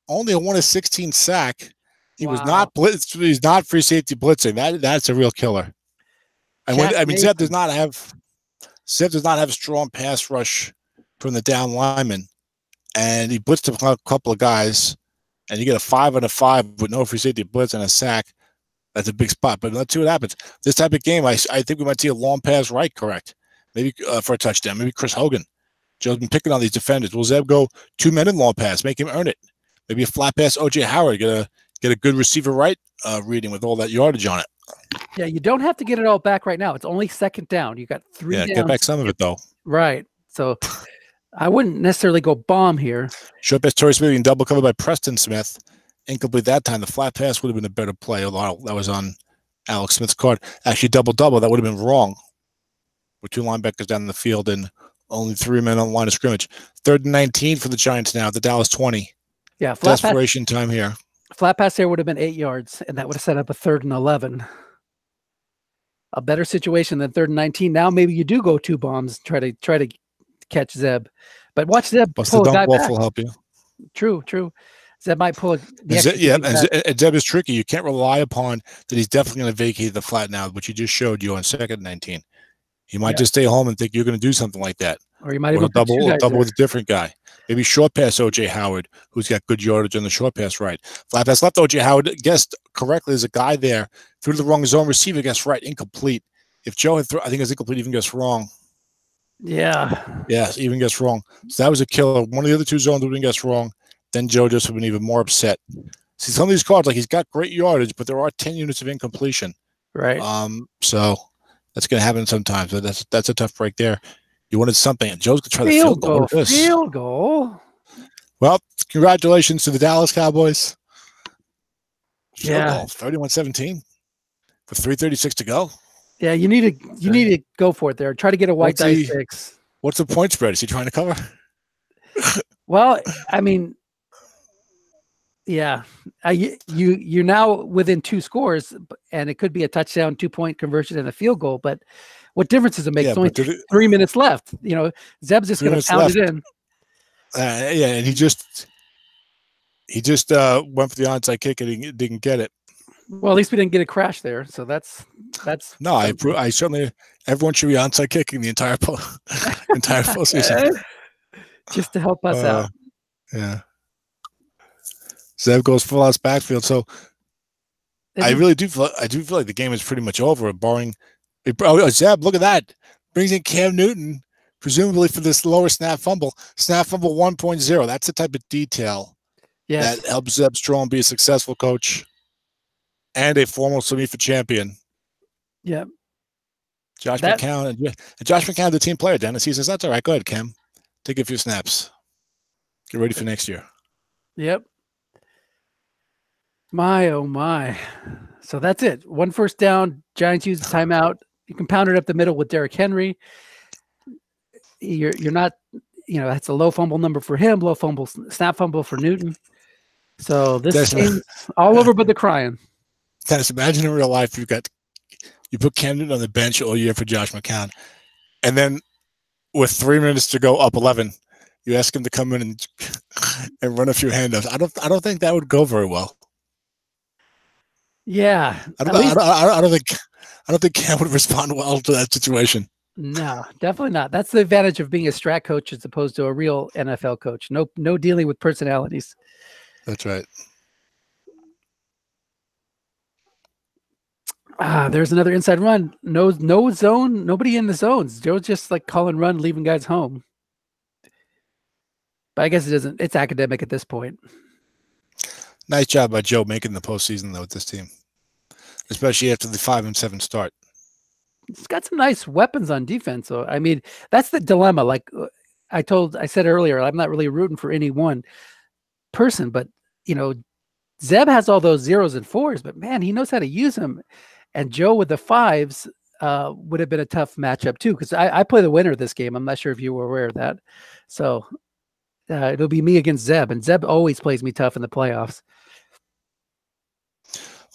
Only a 1-16 sack. He was not blitzed. He's not free safety blitzing. That's a real killer. And Zeb does not have a strong pass rush from the down lineman. And he blitzed a couple of guys, and you get a 5 on a 5 with no free safety blitz and a sack. That's a big spot. But let's see what happens. This type of game, I think we might see a long pass right, correct? Maybe for a touchdown. Maybe Chris Hogan. Joe's been picking on these defenders. Will Zeb go 2 men in long pass, make him earn it? Maybe a flat pass, O.J. Howard, get a good receiver right reading with all that yardage on it. Yeah, you don't have to get it all back right now. It's only 2nd down. You got 3 downs. Get back some of it, though. Right. So I wouldn't necessarily go bomb here. Short pass, Torrey Smith, and double covered by Preston Smith. Incomplete that time. The flat pass would have been a better play, although that was on Alex Smith's card. Actually, double-double, that would have been wrong. With 2 linebackers down the field and only 3 men on the line of scrimmage. 3rd and 19 for the Giants now at the Dallas 20. Yeah, desperation time here. Flat pass there would have been 8 yards, and that would have set up a 3rd and 11. A better situation than 3rd and 19. Now maybe you do go 2 bombs, try to catch Zeb, but watch Zeb pull a guy back. Will help you. True. Zeb might pull. And Zeb is tricky. You can't rely upon that he's definitely going to vacate the flat now, which he just showed you on 2nd and 19. He might just stay home and think you're going to do something like that. Or you might even double with a different guy. Maybe short pass O.J. Howard, who's got good yardage on the short pass right. Flat pass left O.J. Howard guessed correctly. There's a guy there. Threw to the wrong zone. Receiver guessed right. Incomplete. If Joe had I think it's incomplete, even guessed wrong. Yeah. Yeah, even guessed wrong. So that was a killer. One of the other two zones would have been guessed wrong. Then Joe just would have been even more upset. See, some of these cards, like he's got great yardage, but there are 10 units of incompletion. Right. So that's going to happen sometimes. But that's a tough break there. You wanted something. And Joe's going to try the field goal. Field goal. Well, congratulations to the Dallas Cowboys. Field goal, 31-17 with 3:36 to go. Yeah, you need to go for it there. Try to get a white dice 6. What's the point spread? Is he trying to cover? Well, I mean, yeah, you're now within 2 scores, and it could be a touchdown, 2-point conversion, and a field goal. But what difference does it make? It's only 3 minutes left. You know, Zeb's just going to pound it in. Yeah, and he just went for the onside kick and he didn't get it. Well, at least we didn't get a crash there, so that's. No, I certainly, everyone should be onside kicking the entire postseason. Just to help us out. Yeah. Zeb goes full out backfield, so I do feel like the game is pretty much over, barring. Zeb, look at that! Brings in Cam Newton, presumably for this lower snap fumble 1.0. That's the type of detail that helps Zeb Strong be a successful coach and a former SOMIFA champion. Yep. Josh McCown, the team player, Dennis. He says, that's all right. Go ahead, Cam. Take a few snaps. Get ready for next year. Yep. My, oh my. So that's it. 1 first down. Giants use the timeout. You can pound it up the middle with Derrick Henry. You're not, that's a low fumble number for him, low fumble, snap fumble for Newton. So this game's all over but the crying. Dennis, imagine in real life you put Cam Newton on the bench all year for Josh McCown, and then with 3 minutes to go, up 11, you ask him to come in and run a few handoffs. I don't think that would go very well. Yeah, I don't think Cam would respond well to that situation. No, definitely not. That's the advantage of being a strat coach as opposed to a real NFL coach. No dealing with personalities. That's right. There's another inside run. No zone. Nobody in the zones. Joe's just like calling run, leaving guys home. But I guess it doesn't. It's academic at this point. Nice job by Joe making the postseason though with this team, especially after the 5-7 start. It's got some nice weapons on defense. So I mean, that's the dilemma. Like I said earlier, I'm not really rooting for any one person, but Zeb has all those 0s and 4s, but man, he knows how to use them. And Joe with the 5s would have been a tough matchup too, because I play the winner of this game. I'm not sure if you were aware of that. So it'll be me against Zeb, and Zeb always plays me tough in the playoffs.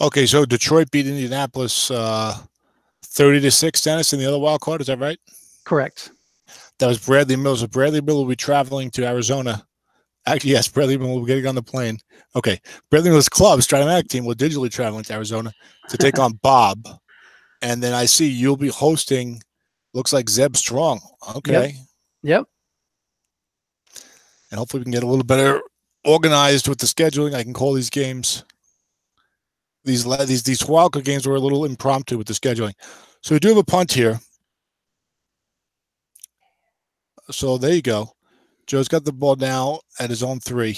Okay, so Detroit beat Indianapolis 30-6, Dennis, in the other wild card. Is that right? Correct. That was Bradley Mills. So Bradley Mills will be traveling to Arizona. Actually, yes, Bradley Mills will be getting on the plane. Okay, Bradley Mills' club, Strat-O-Matic team, will digitally traveling to Arizona to take on Bob. And then I see you'll be hosting, looks like Zeb Strong. Okay. Yep. And hopefully we can get a little better organized with the scheduling. I can call these games. These wildcard games were a little impromptu with the scheduling. So we do have a punt here. So there you go. Joe's got the ball now at his own 3.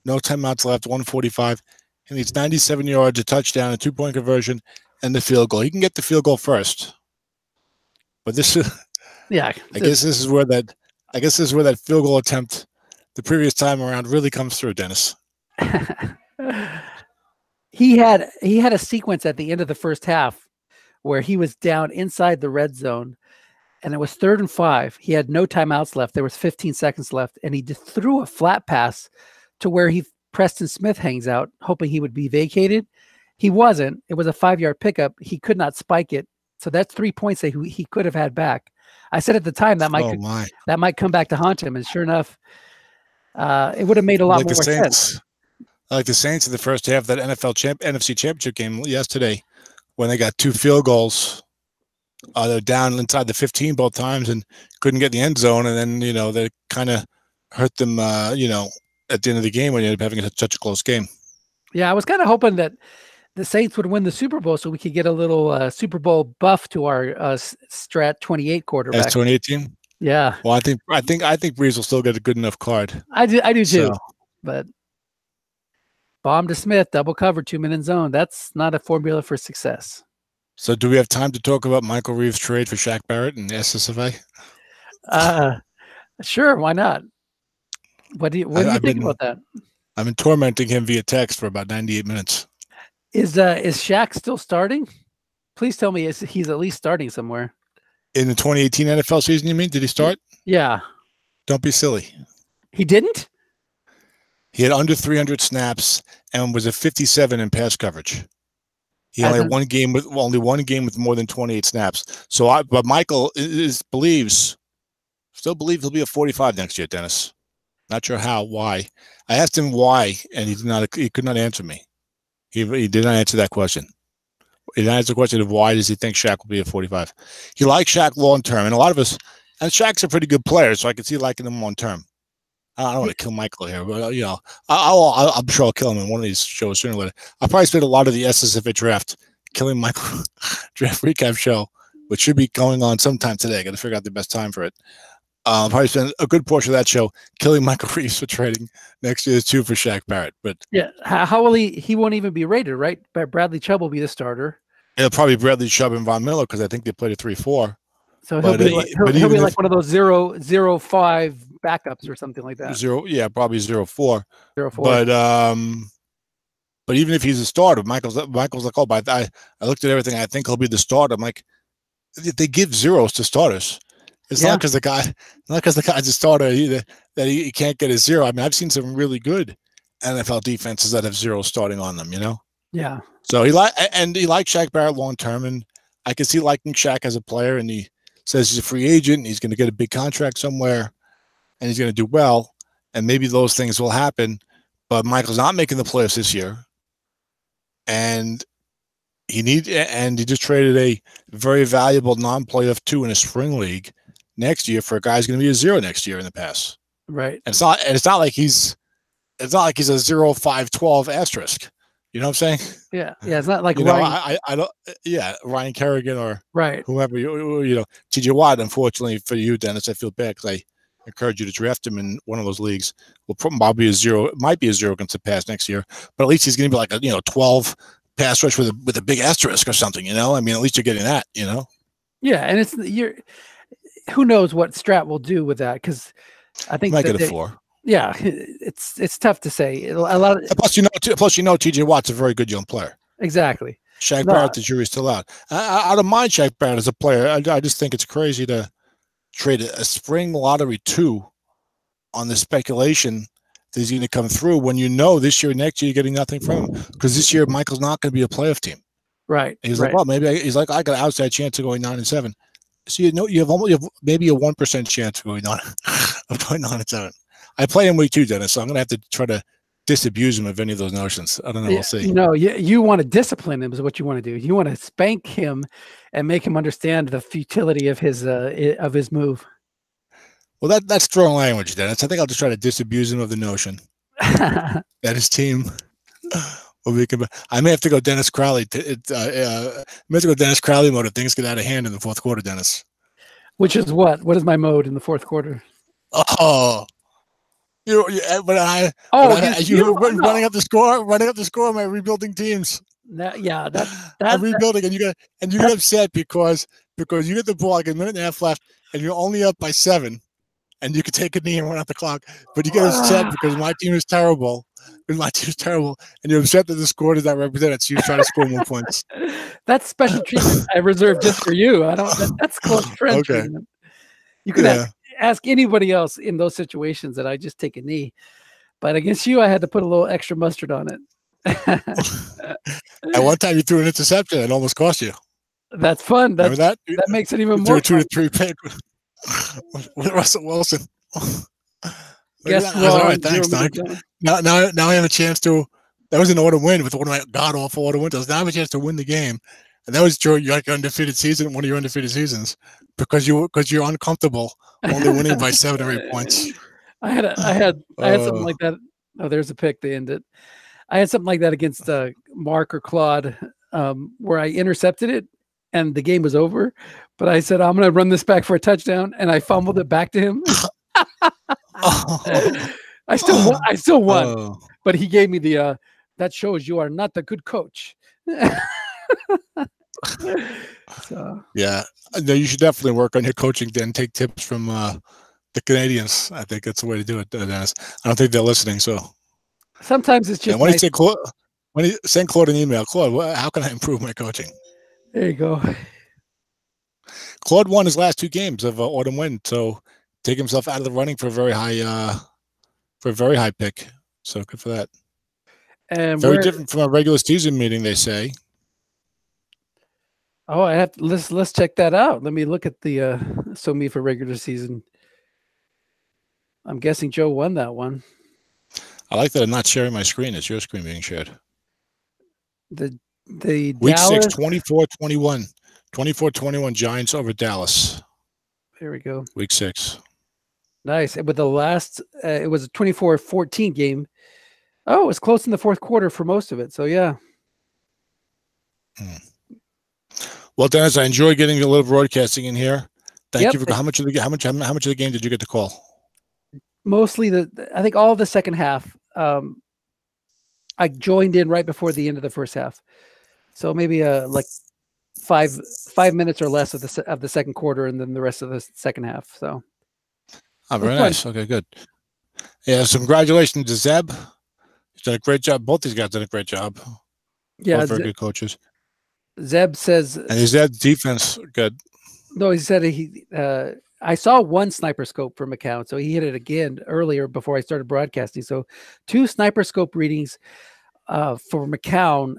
No timeouts left, 1:45. He needs 97 yards, a touchdown, a 2-point conversion, and the field goal. He can get the field goal first. But this is I guess this is where that field goal attempt the previous time around really comes through, Dennis. He had a sequence at the end of the first half where he was down inside the red zone, and it was 3rd and 5. He had no timeouts left. There was 15 seconds left, and he just threw a flat pass to where Preston Smith hangs out, hoping he would be vacated. He wasn't. It was a 5-yard pickup. He could not spike it. So that's 3 points that he could have had back. I said at the time that might come back to haunt him, and sure enough, it would have made a lot more sense. Like the Saints in the first half of that NFC Championship game yesterday, when they got 2 field goals, they're down inside the 15 both times and couldn't get in the end zone, and then they kind of hurt them, you know, at the end of the game when you end up having such a close game. Yeah, I was kind of hoping that the Saints would win the Super Bowl so we could get a little Super Bowl buff to our Strat 28 quarterback. As 2018. Yeah. Well, I think Breeze will still get a good enough card. I do So. too. But bomb to Smith, double cover, 2-minute zone. That's not a formula for success. So, do we have time to talk about Michael Reeves' trade for Shaq Barrett and the SSFA? Sure, why not? What do you think about that? I've been tormenting him via text for about 98 minutes. Is Shaq still starting? Please tell me he's at least starting somewhere. In the 2018 NFL season, you mean? Did he start? Yeah. Don't be silly. He didn't? He had under 300 snaps and was a 57 in pass coverage. He only had one game with more than 28 snaps. So, but Michael still believes he'll be a 45 next year, Dennis. Not sure how, why. I asked him why, and he could not answer me. He did not answer that question. He did not answer the question of why does he think Shaq will be a 45. He likes Shaq long term, and a lot of us, and Shaq's a pretty good player, so I can see liking him long term. I don't want to kill Michael here, but you know, I'm sure I'll kill him in one of these shows sooner or later. I'll probably spend a lot of the SSFA draft killing Michael draft recap show, which should be going on sometime today. I got to figure out the best time for it. Probably spend a good portion of that show killing Michael Reeves for trading next year too for Shaq Barrett. But yeah, how will he won't even be rated, right? But Bradley Chubb will be the starter. It'll probably Bradley Chubb and Von Miller because I think they played a 3-4. So he'll be like one of those 0-5 backups or something like that. Probably 0-4. 0-4. But even if he's a starter, Michael's like, oh, but I looked at everything. I think he'll be the starter. I'm like, they give zeros to starters. It's not because the guy's a starter that he can't get a zero. I mean, I've seen some really good NFL defenses that have zeros starting on them. You know. Yeah. So he likes Shaq Barrett long term, and I can see liking Shaq as a player. And he says he's a free agent. And he's going to get a big contract somewhere, and he's going to do well. And maybe those things will happen. But Michael's not making the playoffs this year, and he just traded a very valuable non-playoff 2 in a spring league next year for a guy who's going to be a 0 next year in the pass. Right. And it's not like he's a 0-5-12 asterisk. You know what I'm saying? Yeah. Yeah. It's not like Ryan. I don't. Yeah, Ryan Kerrigan or whoever. You know, TJ Watt. Unfortunately for you, Dennis, I feel bad because I encourage you to draft him in one of those leagues. Will probably be a 0. It might be a 0 against the pass next year, but at least he's going to be like a 12 pass rush with a big asterisk or something. You know, I mean, at least you're getting that. You know. Yeah, and who knows what Strat will do with that, because I think he might get a 4. Yeah, it's tough to say. A lot of, plus, TJ Watt's a very good young player. Exactly. Shaq Barrett, the jury's still out. I don't mind Shaq Barrett as a player. I just think it's crazy to trade a spring lottery 2 on the speculation that he's going to come through when this year, next year, you're getting nothing from him, because this year Michael's not going to be a playoff team. Right. And he's like, well, maybe I got an outside chance of going 9-7. So you have maybe a 1% chance of going 9-7. I play him week 2, Dennis, so I'm going to have to try to disabuse him of any of those notions. I don't know. We'll see. No, you want to discipline him is what you want to do. You want to spank him and make him understand the futility of his move. Well, that's strong language, Dennis. I think I'll just try to disabuse him of the notion that his team will be. I may have to go Dennis Crowley. I may have to go Dennis Crowley mode if things get out of hand in the fourth quarter, Dennis. Which is what? What is my mode in the fourth quarter? Oh. You're running up the score. Am I rebuilding teams? I'm rebuilding, and you get upset because you get the ball like a minute and a half left, and you're only up by 7, and you could take a knee and run out the clock. But you get upset because my team is terrible. And you're upset that the score does not represent it, so you try to score more points. That's special treatment I reserved just for you. That's close friend treatment. You could ask anybody else in those situations that I just take a knee, but against you I had to put a little extra mustard on it. At one time you threw an interception and almost cost you. That's fun. Remember that makes it even more 2 to 3 pick with Russell Wilson. Guess all right, thanks, Doc. Now I have a chance to. That was an auto win with one of my god awful auto wins. Now I have a chance to win the game, and that was your undefeated season, one of your undefeated seasons, because you're uncomfortable only winning by 7 or 8 points. I had something like that. Oh, there's a pick. They ended. I had something like that against Mark or Claude, where I intercepted it and the game was over. But I said, I'm going to run this back for a touchdown. And I fumbled it back to him. I still won. But he gave me the, that shows you are not the good coach. So. Yeah. No, you should definitely work on your coaching then. Take tips from the Canadians. I think that's the way to do it, Dennis. I don't think they're listening. So sometimes it's just when you say Claude, when you send Claude an email, Claude, how can I improve my coaching? There you go. Claude won his last 2 games of autumn win, so take himself out of the running for a very high pick. So good for that. And very different from a regular season meeting, they say. Oh, I have to, let's check that out. Let me look at the SOMIFA regular season. I'm guessing Joe won that one. I like that I'm not sharing my screen. It's your screen being shared. The week Dallas, 6, 24-21. 24-21 Giants over Dallas. There we go. Week 6. Nice. With the last, it was a 24-14 game. Oh, it was close in the fourth quarter for most of it. So yeah. Well, Dennis, I enjoy getting a little broadcasting in here. Thank you for how much of the game did you get to call? Mostly I think all of the second half. I joined in right before the end of the first half, so maybe like five minutes or less of the second quarter, and then the rest of the second half. So, very nice. Okay, good. Yeah, so congratulations to Zeb. He's done a great job. Both these guys done a great job. Yeah, both very good coaches. Zeb says, and his defense good. No, he said I saw one sniper scope for McCown, so he hit it again earlier before I started broadcasting. So 2 sniper scope readings for McCown.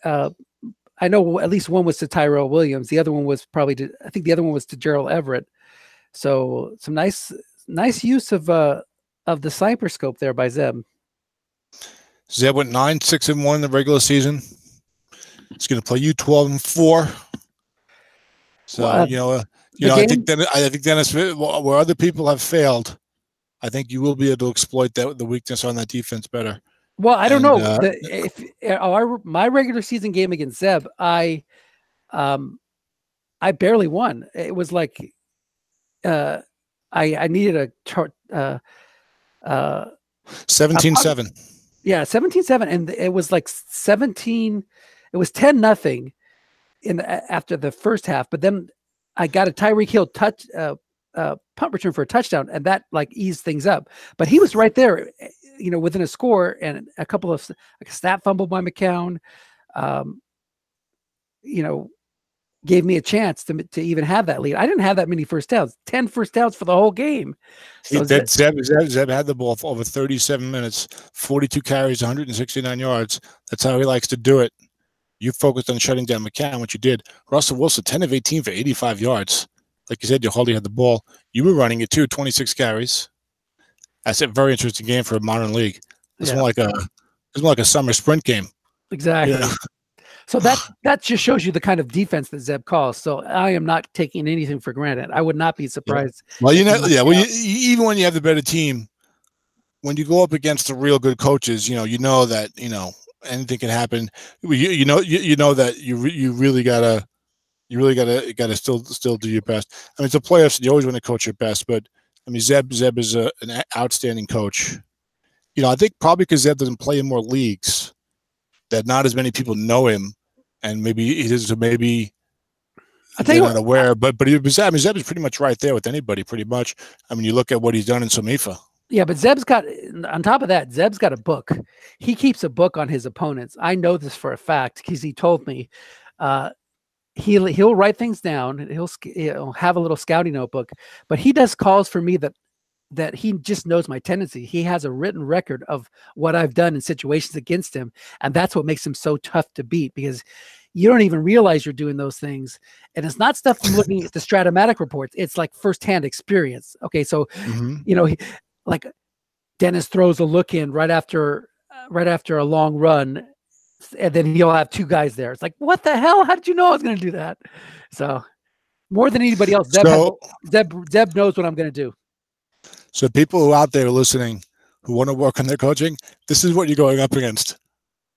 I know at least one was to Tyrell Williams. The other one was I think the other one was to Gerald Everett. So some nice use of the sniper scope there by Zeb. Zeb went 9-6-1 in the regular season. He's going to play you 12-4. So I think Dennis, where other people have failed, I think you will be able to exploit the weakness on that defense better. Well, I don't know my regular season game against Zeb, I barely won. It was like I needed a 17-7. Yeah, 17-7, and it was like 17. It was 10-0 after the first half, but then I got a Tyreek Hill punt return for a touchdown, and that like eased things up. But he was right there, within a score, and a couple of like a snap fumble by McCown, gave me a chance to even have that lead. I didn't have that many first downs. 10 first downs for the whole game. So Zeb had the ball for over 37 minutes, 42 carries, 169 yards. That's how he likes to do it. You focused on shutting down McCown, which you did. Russell Wilson, 10 of 18 for 85 yards. Like you said, you hardly had the ball. You were running it too, 26 carries. That's a very interesting game for a modern league. It's more like a summer sprint game. Exactly. Yeah. So that just shows you the kind of defense that Zeb calls. So I am not taking anything for granted. I would not be surprised. Yeah. Well, even when you have the better team, when you go up against the real good coaches, you know that anything can happen. You know that you really gotta still do your best. I mean, it's a playoffs. You always want to coach your best, but I mean, Zeb is an outstanding coach. I think probably because Zeb doesn't play in more leagues, that not as many people know him, and maybe it is they're not aware. But Zeb is pretty much right there with anybody, pretty much. I mean, you look at what he's done in SOMIFA. Yeah, but Zeb's got, on top of that, Zeb's got a book. He keeps a book on his opponents. I know this for a fact because he told me. He'll write things down. He'll have a little scouting notebook, but he does calls for me that he just knows my tendency. He has a written record of what I've done in situations against him, and that's what makes him so tough to beat, because you don't even realize you're doing those things. And it's not stuff from looking at the Strat-O-Matic reports. It's like firsthand experience. Okay, so like Dennis throws a look in right after a long run, and then he'll have 2 guys there. It's like, what the hell? How did you know I was going to do that? So more than anybody else, Zeb knows what I'm going to do. So people who out there listening who want to work on their coaching, this is what you're going up against.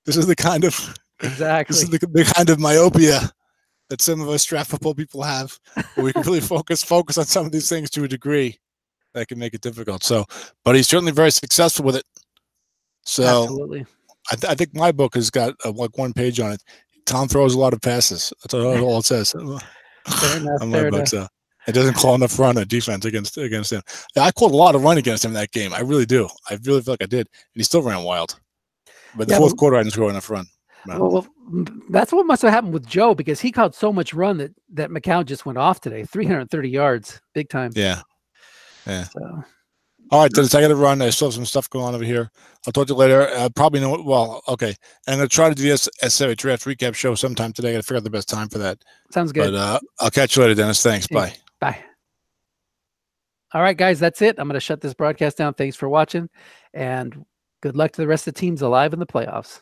This is the kind of this is the kind of myopia that some of us Strat Football people have, where we can really focus on some of these things to a degree that can make it difficult. So, but he's certainly very successful with it. So, absolutely. I think my book has got like one page on it. Tom throws a lot of passes. That's all it says. Fair enough. On my book, so it doesn't call enough run on defense against him. I called a lot of run against him in that game. I really do. I really feel like I did, and he still ran wild. But the fourth quarter, I didn't score enough run. Well, that's what must have happened with Joe, because he caught so much run that McCown just went off today. 330 yards, big time. Yeah. So. All right, Dennis, I got to run. I still have some stuff going on over here. I'll talk to you later. Probably know. Well, okay. And I'm going to try to do this draft recap show sometime today. I got to figure out the best time for that. Sounds good. But I'll catch you later, Dennis. Thanks. Bye. Bye. All right, guys, that's it. I'm going to shut this broadcast down. Thanks for watching, and good luck to the rest of the teams alive in the playoffs.